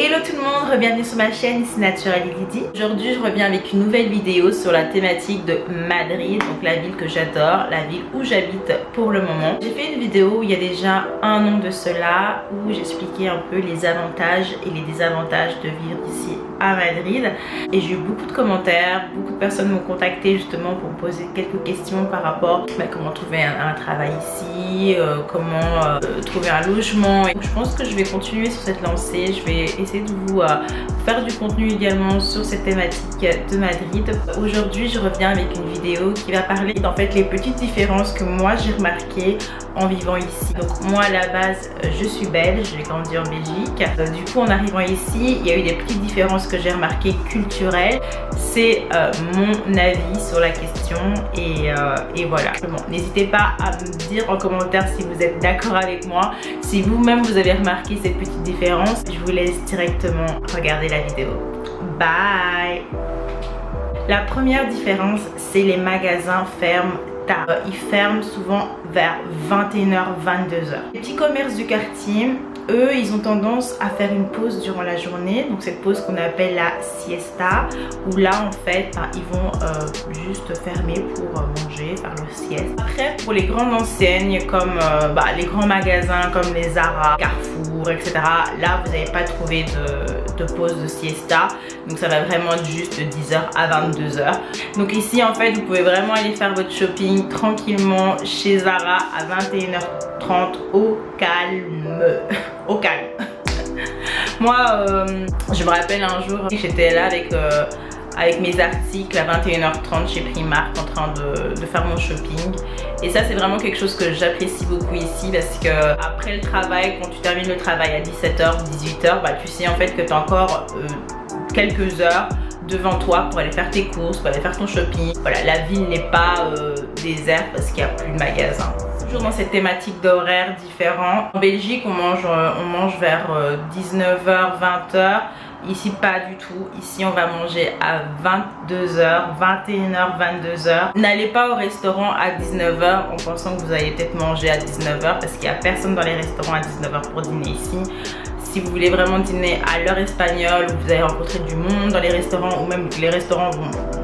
Hello tout le monde, bienvenue sur ma chaîne, ici Naturally Lydie. Aujourd'hui je reviens avec une nouvelle vidéo sur la thématique de Madrid, donc la ville que j'adore, la ville où j'habite pour le moment. J'ai fait une vidéo il y a déjà un an de cela où j'expliquais un peu les avantages et les désavantages de vivre ici à Madrid. Et j'ai eu beaucoup de commentaires, beaucoup de personnes m'ont contacté justement pour me poser quelques questions par rapport à comment trouver un travail ici, comment trouver un logement. Et je pense que je vais continuer sur cette lancée, je vais essayer de vous faire du contenu également sur cette thématique de Madrid. Aujourd'hui je reviens avec une vidéo qui va parler en fait les petites différences que moi j'ai remarquées en vivant ici. Donc moi à la base je suis belge, j'ai grandi en Belgique. Du coup en arrivant ici il y a eu des petites différences que j'ai remarquées culturelles. C'est mon avis sur la question et voilà. Bon, n'hésitez pas à me dire en commentaire si vous êtes d'accord avec moi, si vous-même vous avez remarqué ces petites différences. Je vous laisse directement regarder la vidéo. Bye. La première différence, c'est les magasins ferment tard. Ils ferment souvent vers 21h, 22h. Les petits commerces du quartier, eux, ils ont tendance à faire une pause durant la journée. Donc cette pause qu'on appelle la siesta, où là en fait, ils vont juste fermer pour manger, faire leur sieste. Après, pour les grandes enseignes comme les grands magasins comme les Zara, Carrefour, etc. Là, vous n'allez pas trouvé de pause de siesta. Donc ça va vraiment être juste de 10h à 22h. Donc ici en fait, vous pouvez vraiment aller faire votre shopping tranquillement chez Zara à 21h30 au calme. Au calme. Moi, je me rappelle un jour, j'étais là avec mes articles à 21h30 chez Primark en train de faire mon shopping. Et ça, c'est vraiment quelque chose que j'apprécie beaucoup ici parce que après le travail, quand tu termines le travail à 17h, 18h, tu sais en fait que tu as encore quelques heures devant toi pour aller faire tes courses, pour aller faire ton shopping. Voilà, la ville n'est pas déserte parce qu'il n'y a plus de magasins. Toujours dans cette thématique d'horaires différents. En Belgique, on mange vers 19h, 20h. Ici, pas du tout. Ici, on va manger à 22h, 21h, 22h. N'allez pas au restaurant à 19h en pensant que vous allez peut-être manger à 19h parce qu'il n'y a personne dans les restaurants à 19h pour dîner ici. Si vous voulez vraiment dîner à l'heure espagnole, vous allez rencontrer du monde dans les restaurants ou même les restaurants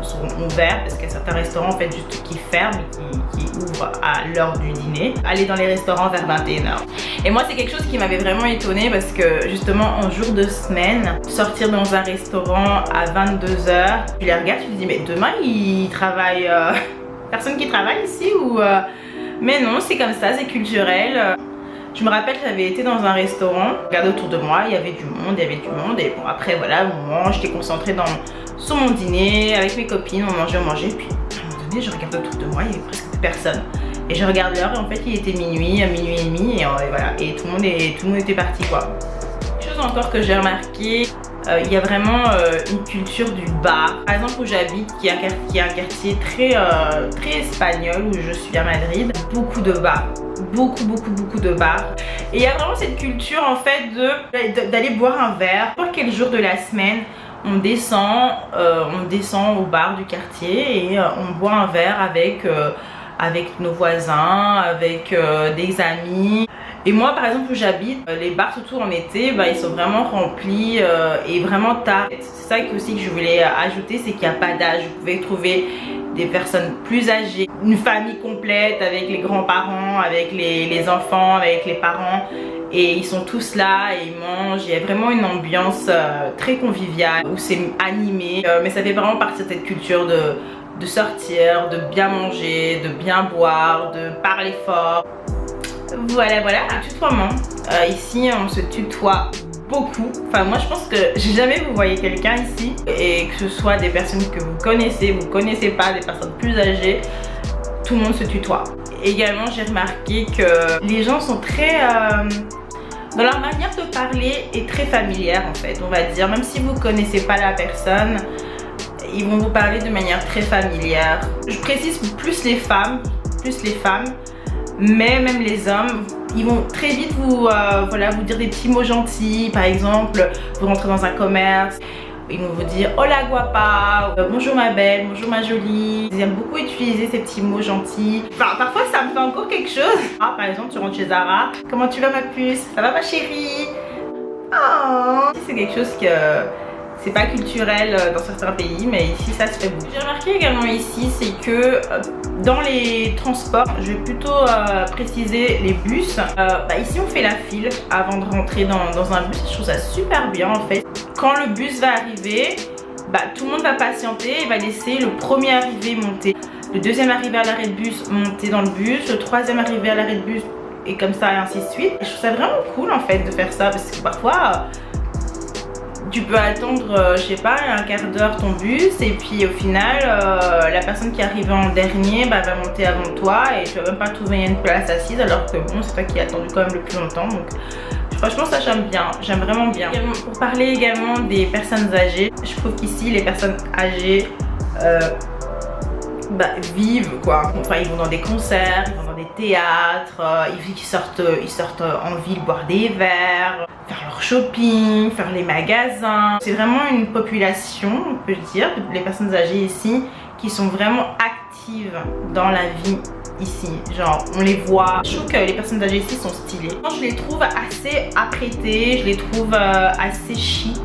seront ouverts parce qu'il y a certains restaurants en fait juste qui ferment et qui ouvrent à l'heure du dîner. Allez dans les restaurants vers 21h. Et moi c'est quelque chose qui m'avait vraiment étonnée parce que justement en jour de semaine, sortir dans un restaurant à 22h, tu les regardes, tu te dis mais demain ils travaillent, personne qui travaille ici ou... Mais non, c'est comme ça, c'est culturel. Je me rappelle, j'avais été dans un restaurant, regardez autour de moi, il y avait du monde, et bon après voilà, on mange, j'étais concentrée sur mon dîner, avec mes copines, on mangeait, puis à un moment donné, je regarde autour de moi, il y avait presque plus personne. Et je regarde l'heure et en fait il était minuit, minuit et demi, et voilà, et tout le monde était parti quoi. Une chose encore que j'ai remarqué, il y a vraiment une culture du bar. Par exemple où j'habite, qui est un quartier très espagnol, où je suis à Madrid, beaucoup de bars. Beaucoup de bars. Et il y a vraiment cette culture en fait d'aller boire un verre. N'importe quel jour de la semaine, on descend au bar du quartier et on boit un verre avec nos voisins, avec des amis. Et moi par exemple où j'habite, les bars surtout en été, ils sont vraiment remplis et vraiment tard. C'est ça aussi que je voulais ajouter, c'est qu'il n'y a pas d'âge. Vous pouvez trouver des personnes plus âgées, une famille complète avec les grands-parents, avec les enfants, avec les parents. Et ils sont tous là et ils mangent. Il y a vraiment une ambiance très conviviale où c'est animé. Mais ça fait vraiment partie de cette culture de sortir, de bien manger, de bien boire, de parler fort. Voilà, le tutoiement. Ici, on se tutoie beaucoup. Enfin, moi, je pense que jamais vous voyez quelqu'un ici et que ce soit des personnes que vous connaissez pas, des personnes plus âgées, tout le monde se tutoie. Également, j'ai remarqué que les gens sont très... dans leur manière de parler est très familière en fait, on va dire. Même si vous connaissez pas la personne, ils vont vous parler de manière très familière. Je précise plus les femmes, mais même les hommes, ils vont très vite vous dire des petits mots gentils. Par exemple, vous rentrez dans un commerce, ils vont vous dire hola guapa, bonjour ma belle, bonjour ma jolie. Ils aiment beaucoup utiliser ces petits mots gentils. Enfin, parfois ça me fait encore quelque chose. Par exemple, tu rentres chez Zara, comment tu vas ma puce, ça va ma chérie? Oh. C'est quelque chose que c'est pas culturel dans certains pays, mais ici ça se fait beaucoup. J'ai remarqué également ici, c'est que dans les transports, je vais plutôt préciser les bus. Ici on fait la file avant de rentrer dans un bus. Je trouve ça super bien en fait. Quand le bus va arriver, tout le monde va patienter et va laisser le premier arrivé monter, le deuxième arrivé à l'arrêt de bus monter dans le bus, le troisième arrivé à l'arrêt de bus et comme ça et ainsi de suite. Et je trouve ça vraiment cool en fait de faire ça, parce que parfois tu peux attendre, je sais pas, un quart d'heure ton bus et puis au final la personne qui arrive en dernier va monter avant toi et tu vas même pas trouver une place assise, alors que bon, c'est toi qui as attendu quand même le plus longtemps. Donc franchement ça j'aime bien, j'aime vraiment bien. Pour parler également des personnes âgées, je trouve qu'ici les personnes âgées vivent quoi. Enfin ils vont dans des concerts, ils vont dans des théâtres, ils sortent en ville boire des verres, faire leur shopping, faire les magasins. C'est vraiment une population, on peut dire, les personnes âgées ici, qui sont vraiment actives dans la vie ici. Genre on les voit. Je trouve que les personnes âgées ici sont stylées. Je les trouve assez apprêtées, je les trouve assez chic.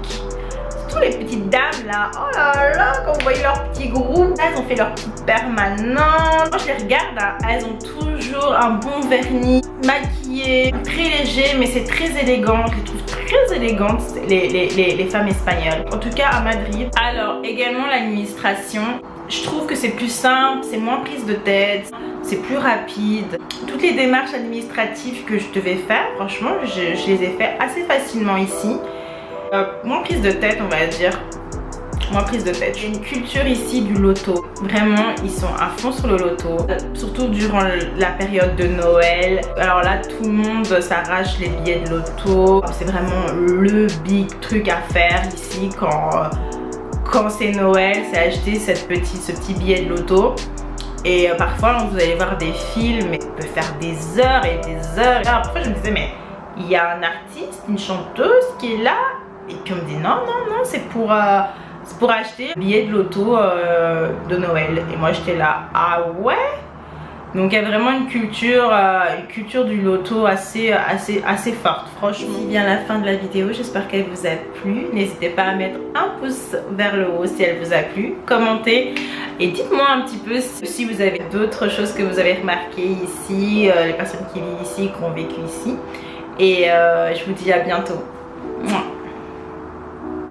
Surtout les petites dames là, oh là là, quand vous voyez leur petit groupe, elles ont fait leur petite permanente. Quand je les regarde, elles ont toujours un bon vernis, maquillées, très léger, mais c'est très élégant. Je les trouve très élégantes, les femmes espagnoles. En tout cas à Madrid. Alors également l'administration, je trouve que c'est plus simple, c'est moins prise de tête, c'est plus rapide. Toutes les démarches administratives que je devais faire, franchement, je les ai fait assez facilement ici. Moins prise de tête, on va dire. Moins prise de tête. Il y a une culture ici du loto. Vraiment, ils sont à fond sur le loto. Surtout durant la période de Noël. Alors là, tout le monde s'arrache les billets de loto. C'est vraiment le big truc à faire ici quand c'est Noël. C'est acheter ce petit billet de loto. Et parfois, vous allez voir des films, mais ça peut faire des heures et des heures. Alors, parfois, je me disais, mais il y a un artiste, une chanteuse qui est là. Et puis on me dit non, c'est pour acheter le billet de loto de Noël. Et moi j'étais là, ah ouais. Donc il y a vraiment une culture du loto assez forte, franchement. C'est bien la fin de la vidéo, j'espère qu'elle vous a plu. N'hésitez pas à mettre un pouce vers le haut si elle vous a plu, commentez et dites-moi un petit peu si vous avez d'autres choses que vous avez remarquées ici, les personnes qui vivent ici, qui ont vécu ici. Et je vous dis à bientôt. Mouah.